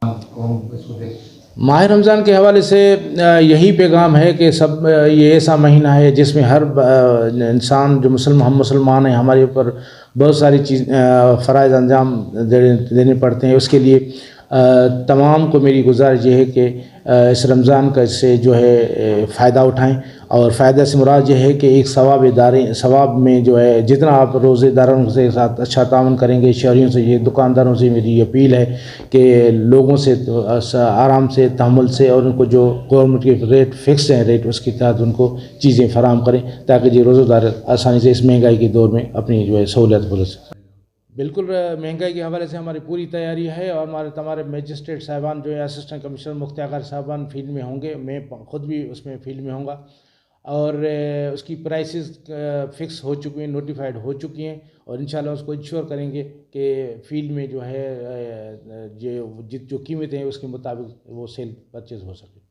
ماہ رمضان کے حوالے سے یہی پیغام ہے کہ سب یہ ایسا مہینہ ہے جس میں ہر انسان جو ہم مسلمان ہیں ہمارے اوپر بہت ساری فرائض انجام دینے پڑتے ہیں. اس کے لیے تمام کو میری گزارش یہ ہے کہ اس رمضان کا سے جو ہے فائدہ اٹھائیں. اور فائدہ سے مراد یہ ہے کہ ایک ثواب میں جو ہے جتنا آپ روزے داروں کے ساتھ اچھا تعاون کریں گے, شہریوں سے, یہ دکانداروں سے میری اپیل ہے کہ لوگوں سے آرام سے, تحمل سے, اور ان کو جو گورنمنٹ کے ریٹ فکس ہیں ریٹ اس کے تحت ان کو چیزیں فراہم کریں تاکہ یہ روزہ دار آسانی سے اس مہنگائی کے دور میں اپنی جو ہے سہولیت پورا سکیں. بالکل مہنگائی کے حوالے سے ہماری پوری تیاری ہے اور ہمارے میجسٹریٹ صاحبان جو ہے اسسٹنٹ کمشنر مختار صاحبان فیلڈ میں ہوں گے, میں خود بھی اس میں فیلڈ میں ہوں گا, اور اس کی پرائسز فکس ہو چکی ہیں, نوٹیفائڈ ہو چکی ہیں, اور انشاءاللہ اس کو انشور کریں گے کہ فیلڈ میں جو ہے جو قیمتیں ہیں اس کے مطابق وہ سیل پرچیز ہو سکے.